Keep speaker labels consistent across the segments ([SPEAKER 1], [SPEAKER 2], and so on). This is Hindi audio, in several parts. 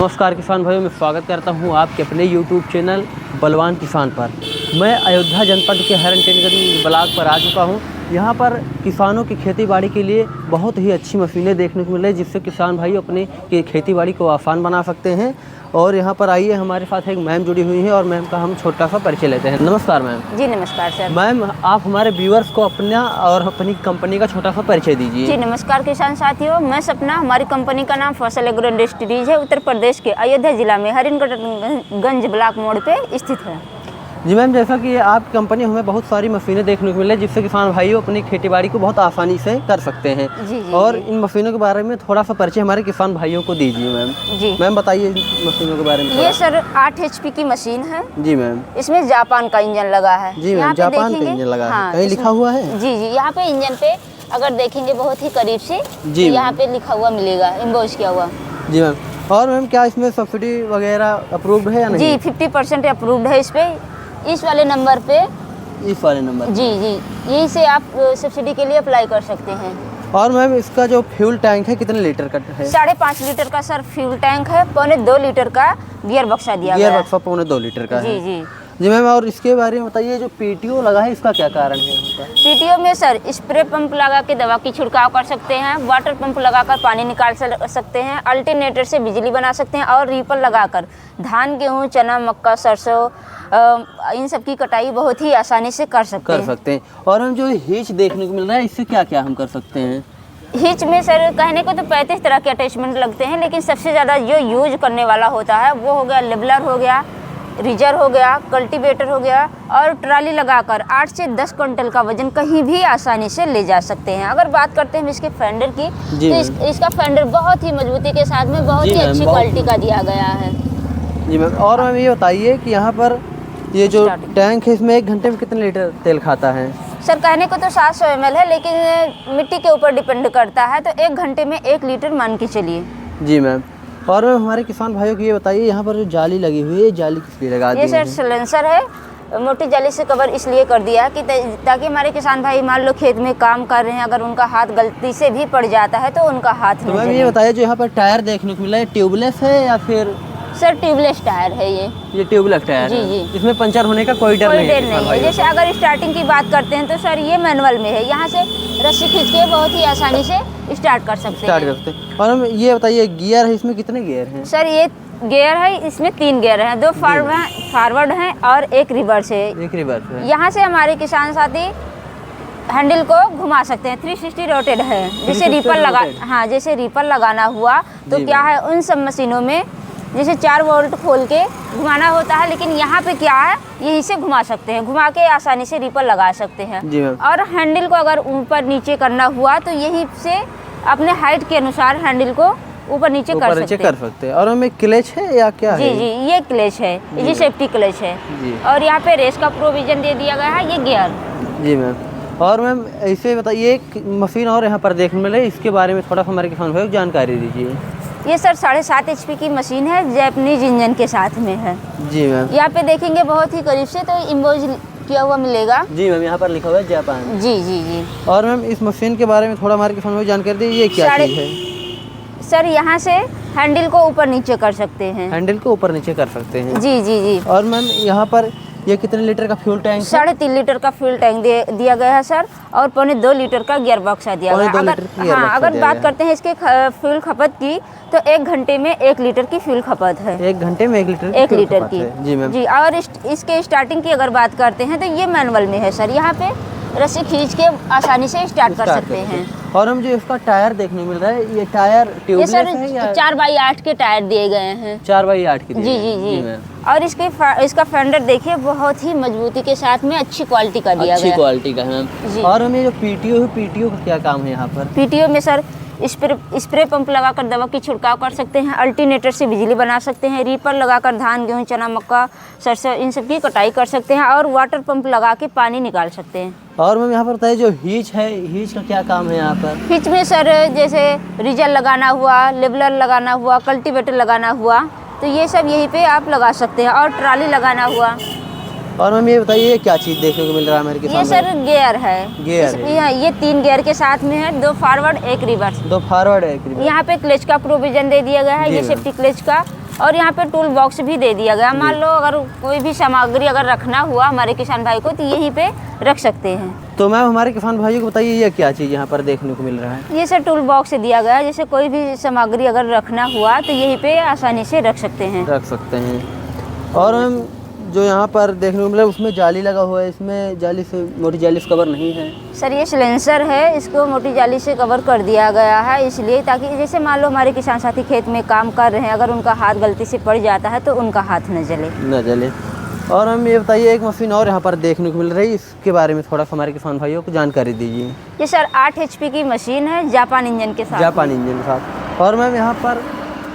[SPEAKER 1] नमस्कार किसान भाइयों, मैं स्वागत करता हूं आपके अपने YouTube चैनल बलवान किसान पर। मैं अयोध्या जनपद के हरनटेनगंज ब्लॉक पर आ चुका हूं। यहां पर किसानों की खेती-बाड़ी के लिए बहुत ही अच्छी मशीनें देखने को मिल रही है, जिससे किसान भाई अपनी खेती-बाड़ी को आसान बना सकते हैं। और यहां पर आइए, हमारे साथ एक मैम जुड़ी हुई हैं और मैम का हम छोटा सा परिचय लेते हैं। नमस्कार मैम।
[SPEAKER 2] जी नमस्कार सर।
[SPEAKER 1] मैम, आप हमारे व्यूअर्स को अपना और अपनी कंपनी का छोटा सा परिचय दीजिए।
[SPEAKER 2] जी नमस्कार किसान साथियों, मैं सपना। हमारी कंपनी का नाम फसल एग्रो इंडस्ट्रीज है। उत्तर प्रदेश के अयोध्या जिला में हरिनगंज ब्लॉक मोड़ पे स्थित है।
[SPEAKER 1] जी मैम, जैसा कि आपकी कंपनी हमें बहुत सारी मशीनें देखने को मिल रही है, जिससे किसान भाइयों अपनी खेतीबाड़ी को बहुत आसानी से कर सकते हैं।
[SPEAKER 2] जी,
[SPEAKER 1] और
[SPEAKER 2] जी।
[SPEAKER 1] इन मशीनों के बारे में थोड़ा सा परिचय हमारे किसान भाइयों को दीजिए मैम।
[SPEAKER 2] जी
[SPEAKER 1] मैम बताइए इन मशीनों के बारे में
[SPEAKER 2] ये सर 8 HP की मशीन है।
[SPEAKER 1] जी मैम।
[SPEAKER 2] इसमें जापान का इंजन लगा है।
[SPEAKER 1] जी मैम,
[SPEAKER 2] यहाँ पे
[SPEAKER 1] जापान का
[SPEAKER 2] देखेंगे-
[SPEAKER 1] इंजन लगा है।
[SPEAKER 2] हाँ,
[SPEAKER 1] कहीं
[SPEAKER 2] इसमें-
[SPEAKER 1] लिखा हुआ है?
[SPEAKER 2] जी जी, यहाँ पे इंजन पे अगर देखेंगे बहुत ही करीब से
[SPEAKER 1] जी
[SPEAKER 2] तो यहाँ पे लिखा हुआ मिलेगा, इम्बोज किया हुआ।
[SPEAKER 1] जी मैम। और मैम क्या इसमें सब्सिडी वगैरह अप्रूव्ड है या नहीं?
[SPEAKER 2] जी 50% अप्रूव्ड है इस पे। इस वाले नंबर पे
[SPEAKER 1] इस वाले नंबर।
[SPEAKER 2] जी जी, यहीं से आप सब्सिडी के लिए अप्लाई कर सकते हैं।
[SPEAKER 1] और मैम इसका जो फ्यूल टैंक है कितने लीटर का है?
[SPEAKER 2] 5.5 लीटर का सर फ्यूल टैंक है। 1.25 लीटर का गियर बक्सा दिया गया
[SPEAKER 1] गियर
[SPEAKER 2] है।
[SPEAKER 1] बक्सा 2.25 लीटर का
[SPEAKER 2] जी
[SPEAKER 1] है।
[SPEAKER 2] जी।
[SPEAKER 1] जी मैम, और इसके बारे में बताइए, जो PTO लगा है इसका क्या कारण है यहाँ पर?
[SPEAKER 2] पीटीओ में सर स्प्रे पंप लगा के दवा की छिड़काव कर सकते हैं, वाटर पंप लगाकर पानी निकाल सकते हैं, अल्टरनेटर से बिजली बना सकते हैं और रीपर लगाकर धान, गेहूँ, चना, मक्का, सरसों इन सब की कटाई बहुत ही आसानी से कर सकते हैं।
[SPEAKER 1] और हम जो हिच देखने को मिल रहा है, इससे क्या क्या हम कर सकते हैं?
[SPEAKER 2] हिच में सर कहने को तो 35 तरह के अटैचमेंट लगते हैं, लेकिन सबसे ज़्यादा जो यूज करने वाला होता है वो हो गया लेबलर हो गया, रिजर हो गया, कल्टीवेटर हो गया और ट्राली लगाकर 8 से 10 क्विंटल का वजन कहीं भी आसानी से ले जा सकते हैं। अगर बात करते हैं इसके फेंडर की, तो इसका फेंडर बहुत ही मजबूती के साथ में बहुत ही अच्छी क्वालिटी का दिया गया है।
[SPEAKER 1] जी मैम। और मैम ये बताइए कि यहाँ पर ये जो टैंक है, इसमें 1 घंटे में कितने लीटर तेल खाता है?
[SPEAKER 2] सर कहने को तो 700 ml है, लेकिन मिट्टी के ऊपर डिपेंड करता है, तो 1 घंटे में 1 लीटर मान के चलिए।
[SPEAKER 1] जी मैम। और मैम हमारे किसान भाइयों को ये बताइए, यहाँ पर जो जाली लगी हुई है, जाली किस लिए लगा दी है?
[SPEAKER 2] ये सर सिलेंसर है, मोटी जाली से कवर इसलिए कर दिया है कि ताकि हमारे किसान भाई मान लो खेत में काम कर रहे हैं, अगर उनका हाथ गलती से भी पड़ जाता है तो उनका हाथ
[SPEAKER 1] तो मैम ये बताइए, जो यहाँ पर टायर देखने को मिला है, ट्यूबलेस है या फिर?
[SPEAKER 2] सर ट्यूबलेस टायर है ये
[SPEAKER 1] ट्यूबलेस टायर
[SPEAKER 2] जी
[SPEAKER 1] है।
[SPEAKER 2] जी।
[SPEAKER 1] इसमें पंचर होने का कोई डर नहीं है।
[SPEAKER 2] जैसे अगर स्टार्टिंग की बात करते हैं तो सर ये मैनुअल में है, यहाँ से रस्सी खींच के बहुत ही आसानी से स्टार्ट कर सकते हैं।
[SPEAKER 1] और हम ये बताइए, गियर है, इसमें कितने गियर हैं?
[SPEAKER 2] सर ये गियर है, इसमें 3 गियर हैं, 2 फॉरवर्ड हैं और 1 रिवर्स है।
[SPEAKER 1] 1 रिवर्स है।
[SPEAKER 2] यहाँ से हमारे किसान साथी हैंडल को घुमा सकते हैं। 360 रोटेड है। जैसे रीपर लगाना हुआ तो क्या है, उन सब मशीनों में जैसे 4 वोल्ट खोल के घुमाना होता है, लेकिन यहाँ पे क्या है, यहीं से घुमा सकते हैं, घुमा के आसानी से रीपर लगा सकते हैं। और हैंडल को अगर ऊपर नीचे करना हुआ तो यहीं से अपने हाइट के अनुसार हैंडल को ऊपर नीचे कर सकते हैं।
[SPEAKER 1] और हमें क्लच है या क्या
[SPEAKER 2] जी
[SPEAKER 1] है?
[SPEAKER 2] जी, ये क्लच है, ये सेफ्टी क्लच है। और यहाँ पे रेस का प्रोविजन दे दिया गया है, ये गियर।
[SPEAKER 1] जी मैम। और मैम ऐसे बताइए, एक मशीन और यहाँ पर देखने मिले, इसके बारे में थोड़ा सा हमारे किसान भाई को जानकारी दीजिए।
[SPEAKER 2] ये सर 7.5 HP की मशीन है, जैपनीज इंजन के साथ में है।
[SPEAKER 1] जी मैम।
[SPEAKER 2] यहाँ पे देखेंगे बहुत ही करीब से तो इम्बोज किया हुआ मिलेगा।
[SPEAKER 1] जी मैम, यहाँ पर लिखा हुआ है जापान।
[SPEAKER 2] जी जी जी।
[SPEAKER 1] और मैम इस मशीन के बारे में थोड़ा हमारे किसान भाई जानकारी दीजिए, ये क्या चीज़ है?
[SPEAKER 2] सर यहाँ से हैंडल को ऊपर नीचे कर सकते हैं।
[SPEAKER 1] हैंडल को ऊपर नीचे कर सकते हैं।
[SPEAKER 2] जी जी जी।
[SPEAKER 1] और मैम यहाँ पर ये कितने लीटर का फ्यूल टैंक?
[SPEAKER 2] 3.5 लीटर का फ्यूल टैंक दिया गया है सर, और 2.25 लीटर का गियर बक्सा दिया गया है। अगर बात करते हैं इसके फ्यूल खपत की, तो 1 घंटे में 1 लीटर की फ्यूल खपत है।
[SPEAKER 1] 1 घंटे में 1 लीटर
[SPEAKER 2] की।
[SPEAKER 1] जी मैम।
[SPEAKER 2] जी। और इसके स्टार्टिंग की अगर बात करते हैं तो ये मैनुअल में है सर, यहाँ पे रस्सी खींच के आसानी से स्टार्ट कर सकते हैं।
[SPEAKER 1] और हम जो इसका टायर देखने मिल रहा है, ये टायर ट्यूबलेस है या?
[SPEAKER 2] 4x8 के टायर दिए गए हैं।
[SPEAKER 1] 4x8 के?
[SPEAKER 2] जी जी जी। और इसका फेंडर देखिए, बहुत ही मजबूती के साथ में अच्छी क्वालिटी का दिया गया है।
[SPEAKER 1] अच्छी क्वालिटी का है मैम। और हमें जो PTO है, PTO का क्या काम है यहाँ पर?
[SPEAKER 2] PTO में सर स्प्रे पंप लगाकर दवा की छिड़काव कर सकते हैं, अल्टरनेटर से बिजली बना सकते हैं, रीपर लगाकर धान, गेहूँ, चना, मक्का, सरसों इन सब की कटाई कर सकते हैं, और वाटर पंप लगा के पानी निकाल सकते हैं।
[SPEAKER 1] और मैम यहाँ पर बताइए, जो हिच है, हिच का क्या काम है यहाँ पर?
[SPEAKER 2] हिच में सर जैसे रिजर लगाना हुआ, लेबलर लगाना हुआ, कल्टीवेटर लगाना हुआ, तो ये सब यहीं पे आप लगा सकते हैं, और ट्राली लगाना हुआ।
[SPEAKER 1] और मैम ये बताइए, क्या चीज़ देखने को मिल रहा है हमारे किसान?
[SPEAKER 2] ये सर गियर है। ये 3 गियर के साथ में है, 2 फॉरवर्ड 1 रिवर्स।
[SPEAKER 1] 2 forward 1 reverse.
[SPEAKER 2] यहाँ पे क्लच का प्रोविजन दे दिया गया है, ये सेफ्टी क्लच का और यहाँ पे टूल बॉक्स भी दे दिया गया। मान लो अगर कोई भी सामग्री अगर रखना हुआ हमारे किसान भाई को तो यहीं पे रख सकते हैं।
[SPEAKER 1] तो मैम हमारे किसान भाइयों को बताइए ये क्या चीज़ यहाँ पर देखने को मिल रहा है?
[SPEAKER 2] ये सर टूल बॉक्स दिया गया है, जैसे कोई भी सामग्री अगर रखना हुआ तो यहीं पे आसानी से रख सकते हैं।
[SPEAKER 1] रख सकते हैं। और मैम जो यहाँ पर देखने को मिला उसमें जाली लगा हुआ है, इसमें जाली से मोटी जाली से कवर नहीं है?
[SPEAKER 2] सर ये सिलेंसर है, इसको मोटी जाली से कवर कर दिया गया है इसलिए ताकि जैसे मान लो हमारे किसान साथी खेत में काम कर रहे हैं, अगर उनका हाथ गलती से पड़ जाता है तो उनका हाथ न जले। और हम ये बताइए एक मशीन और यहाँ पर देखने को मिल रही है, इसके बारे में थोड़ा सा हमारे किसान भाइयों को जानकारी दीजिए। ये सर 8 HP की मशीन है, जापान इंजन के साथ।
[SPEAKER 1] जापान इंजन के साथ। और मैम यहाँ पर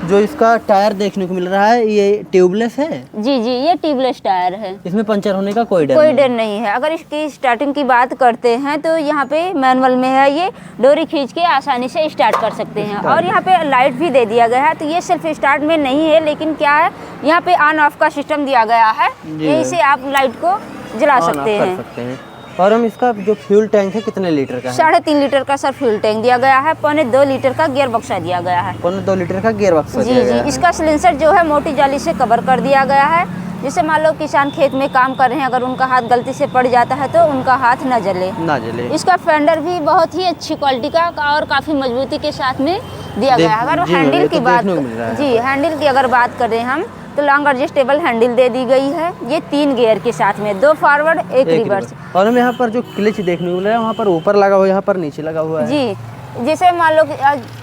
[SPEAKER 1] जो इसका टायर देखने को मिल रहा है ये ट्यूबलेस है?
[SPEAKER 2] जी जी, ये ट्यूबलेस टायर है,
[SPEAKER 1] इसमें पंचर होने का कोई
[SPEAKER 2] डर नहीं है। अगर इसकी स्टार्टिंग की बात करते हैं तो यहाँ पे मैनुअल में है, ये डोरी खींच के आसानी से स्टार्ट कर सकते हैं। और यहाँ पे लाइट भी दे दिया गया है, तो ये सिर्फ स्टार्ट में नहीं है लेकिन क्या है यहाँ पे ऑन ऑफ का सिस्टम दिया गया है, यहीं से आप लाइट को जला सकते हैं।
[SPEAKER 1] और हम इसका जो फ्यूल टैंक है कितने लीटर का है?
[SPEAKER 2] 3.5 लीटर का सर फ्यूल टैंक दिया गया है, 1.25 लीटर का गियर बक्सा दिया गया है।
[SPEAKER 1] 1.25 लीटर का गियर बक्सा
[SPEAKER 2] जी जी, इसका सिलेंसर जो है मोटी जाली से कवर कर दिया गया है, जिससे मान लो किसान खेत में काम कर रहे हैं, अगर उनका हाथ गलती से पड़ जाता है तो उनका हाथ न जले। इसका फेंडर भी बहुत ही अच्छी क्वालिटी का और काफ़ी मजबूती के साथ में दिया गया है। अगर हैंडल की बात हैंडल की अगर बात करें हम तो लॉन्ग एडजस्टेबल हैंडल दे दी गई है, ये 3 गियर के साथ में, 2 फॉरवर्ड 1 रिवर्स।
[SPEAKER 1] और हमें यहाँ पर जो क्लच देखने को मिल रहा है वहाँ पर ऊपर लगा हुआ है, यहाँ पर नीचे लगा हुआ है।
[SPEAKER 2] जी, जैसे मान लो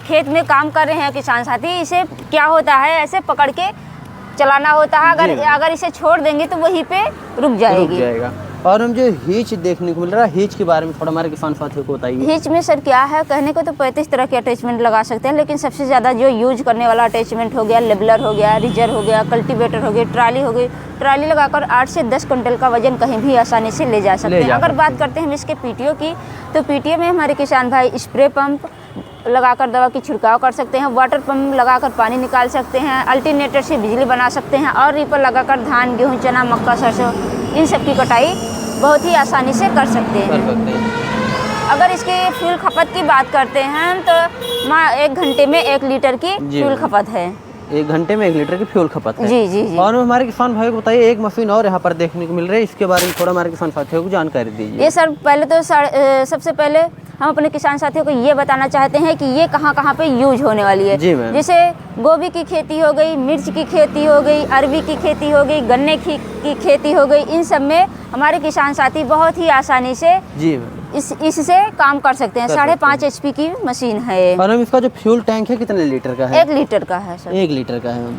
[SPEAKER 2] खेत में काम कर रहे हैं किसान साथी, इसे क्या होता है ऐसे पकड़ के चलाना होता है, अगर इसे छोड़ देंगे तो वहीं पे रुक जाएगा।
[SPEAKER 1] और हम जो हिच देखने को मिल रहा है, हिच के बारे में थोड़ा हमारे किसान साथियों को बताइए।
[SPEAKER 2] हिच में सर क्या है, कहने को तो 35 तरह के अटैचमेंट लगा सकते हैं, लेकिन सबसे ज़्यादा जो यूज करने वाला अटैचमेंट हो गया, लेबलर हो गया, रिजर हो गया, कल्टीवेटर हो गई, ट्राली हो गई। ट्राली लगाकर 8 से 10 क्विंटल का वजन कहीं भी आसानी से ले जा सकते हैं। अगर बात करते हैं हम इसके PTO की, तो PTO में हमारे किसान भाई स्प्रे पंप लगाकर दवा की छिड़काव कर सकते हैं, वाटर पंप लगाकर पानी निकाल सकते हैं, अल्टरनेटर से बिजली बना सकते हैं, और रीपर लगाकर धान, गेहूँ, चना, मक्का, सरसों इन सब की कटाई बहुत ही आसानी से कर सकते हैं। अगर इसके फ्यूल खपत की बात करते हैं तो 1 घंटे में 1 लीटर की फ्यूल खपत है।
[SPEAKER 1] 1 घंटे में 1 लीटर की फ्यूल खपत है।
[SPEAKER 2] जी जी जी।
[SPEAKER 1] और हमारे किसान भाई को बताइए एक मशीन और यहाँ पर देखने को मिल रही है, इसके बारे में थोड़ा हमारे किसान साथियों को जानकारी दीजिए।
[SPEAKER 2] ये सर पहले तो सबसे पहले हम अपने किसान साथियों को ये बताना चाहते हैं कि ये कहाँ कहाँ पे यूज होने वाली है।
[SPEAKER 1] जी मैम।
[SPEAKER 2] जैसे गोभी की खेती हो गई, मिर्च की खेती हो गई, अरबी की खेती हो गई, गन्ने की खेती हो गई, इन सब में हमारे किसान साथी बहुत ही आसानी से
[SPEAKER 1] जी मैम
[SPEAKER 2] इससे काम कर सकते हैं। 5.5 HP की मशीन है।
[SPEAKER 1] और हम इसका जो फ्यूल टैंक है कितने लीटर का है?
[SPEAKER 2] 1 लीटर का है सर।
[SPEAKER 1] 1 लीटर का है।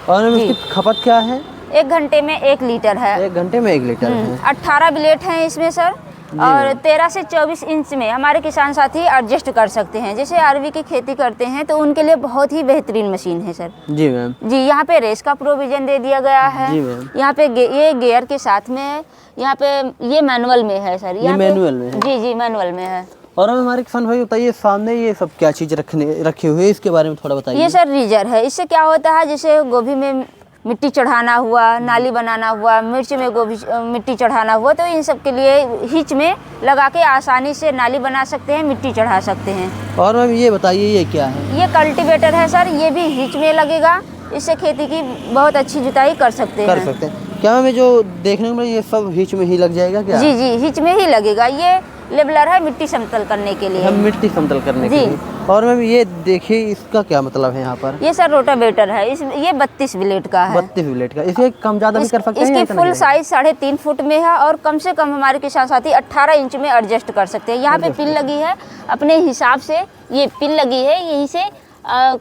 [SPEAKER 1] और हम इसकी खपत क्या है?
[SPEAKER 2] 1 घंटे में 1 लीटर है।
[SPEAKER 1] 1 घंटे में 1 लीटर है।
[SPEAKER 2] 18 ब्लेड हैं इसमें सर, और 13 से 24 इंच में हमारे किसान साथी एडजस्ट कर सकते हैं। जैसे अरबी की खेती करते हैं तो उनके लिए बहुत ही बेहतरीन मशीन है सर।
[SPEAKER 1] जी मैम। जी,
[SPEAKER 2] यहाँ पे रेस का प्रोविजन दे दिया गया है।
[SPEAKER 1] जी मैम।
[SPEAKER 2] यहाँ पे ये गियर के साथ में है, यहाँ पे ये मैनुअल में है सर।
[SPEAKER 1] ये मैनुअल में है?
[SPEAKER 2] जी जी, मैनुअल में है।
[SPEAKER 1] और हमारे किसान भाई बताइए सामने ये सब क्या चीज़ रखी हुई है, इसके बारे में थोड़ा बताइए।
[SPEAKER 2] ये सर रीजर है। इससे क्या होता है, जैसे गोभी में मिट्टी चढ़ाना हुआ, नाली बनाना हुआ, मिर्च में गोभी मिट्टी चढ़ाना हुआ, तो इन सब के लिए हिच में लगा के आसानी से नाली बना सकते हैं, मिट्टी चढ़ा सकते हैं।
[SPEAKER 1] और मैम ये बताइए ये क्या है? ये
[SPEAKER 2] कल्टीवेटर है सर, ये भी हिच में लगेगा, इससे खेती की बहुत अच्छी जुताई कर सकते हैं।
[SPEAKER 1] क्या हमें जो देखने में ये सब हिच में ही लग जाएगा क्या?
[SPEAKER 2] जी जी, हिच में ही लगेगा। ये लेबलर है मिट्टी समतल करने के लिए।
[SPEAKER 1] हम मिट्टी समतल करने के लिए। और मैम ये देखिए इसका क्या मतलब है यहाँ पर?
[SPEAKER 2] ये सर रोटावेटर है, ये 32 ब्लेड का है।
[SPEAKER 1] 32 ब्लेड का। इसे कम ज़्यादा भी कर सकते हैं?
[SPEAKER 2] इसकी फुल साइज 3.5 फुट में है, और कम से कम हमारे किसान साथी 18 इंच में एडजस्ट कर सकते हैं। यहाँ पे पिन लगी है, अपने हिसाब से ये पिन लगी है, यहीं से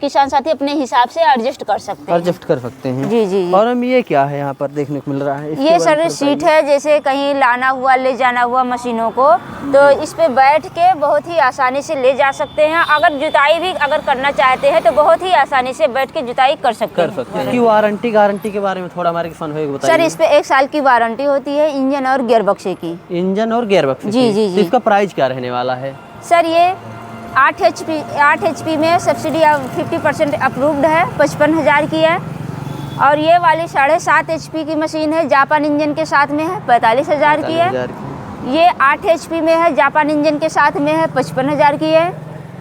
[SPEAKER 2] किसान साथी अपने हिसाब से एडजस्ट कर सकते हैं। जी जी।
[SPEAKER 1] और हम ये क्या है यहाँ पर देखने को मिल रहा है?
[SPEAKER 2] ये सर सीट है, जैसे कहीं लाना हुआ, ले जाना हुआ मशीनों को, तो इस पे बैठ के बहुत ही आसानी से ले जा सकते हैं। अगर जुताई भी अगर करना चाहते हैं तो बहुत ही आसानी से बैठ के जुताई कर सकते हैं।
[SPEAKER 1] इसकी वारंटी गारंटी के बारे में थोड़ा हमारे किसान भाई को बताइए।
[SPEAKER 2] सर इस पे 1 साल की वारंटी होती है, इंजन और गियर बक्से की।
[SPEAKER 1] इंजन और गियर बक्से?
[SPEAKER 2] जी जी जी।
[SPEAKER 1] इसका प्राइस क्या रहने वाला है?
[SPEAKER 2] सर ये 8 HP में सब्सिडी 50% अप्रूव्ड है, 55,000 की है। और ये वाली 7.5 HP की मशीन है, जापान इंजन के साथ में है, 45,000 की है। ये 8 HP में है, जापान इंजन के साथ में है, 55,000 की है।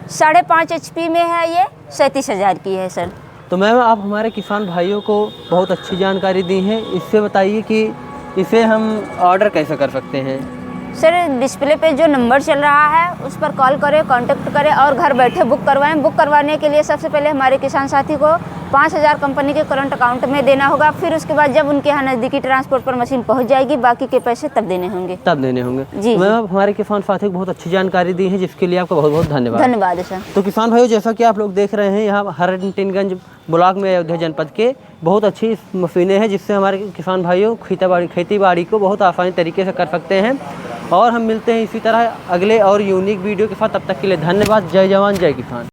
[SPEAKER 2] 5.5 HP में है, ये 37,000 की है सर।
[SPEAKER 1] तो मैम आप हमारे किसान भाइयों को बहुत अच्छी जानकारी दी है। इससे बताइए कि इसे हम ऑर्डर कैसे कर सकते हैं?
[SPEAKER 2] सर डिस्प्ले पे जो नंबर चल रहा है उस पर कॉल करें, कांटेक्ट करें और घर बैठे बुक करवाएं। बुक करवाने के लिए सबसे पहले हमारे किसान साथी को 5,000 कंपनी के करंट अकाउंट में देना होगा। फिर उसके बाद जब उनके यहाँ नज़दीकी ट्रांसपोर्ट पर मशीन पहुंच जाएगी, बाकी के पैसे तब देने होंगे।
[SPEAKER 1] जी मैम, आप हमारे किसान साथी को बहुत अच्छी जानकारी दी है, जिसके लिए आपका बहुत बहुत धन्यवाद।
[SPEAKER 2] धन्यवाद सर।
[SPEAKER 1] तो किसान भाइयों, जैसा कि आप लोग देख रहे हैं, यहाँ हरनटिनगंज ब्लॉक में अयोध्या जनपद के बहुत अच्छी मशीनें हैं, जिससे हमारे किसान भाइयों खेती बाड़ी को बहुत आसानी तरीके से कर सकते हैं। और हम मिलते हैं इसी तरह अगले और यूनिक वीडियो के साथ। तब तक के लिए धन्यवाद। जय जवान जय किसान।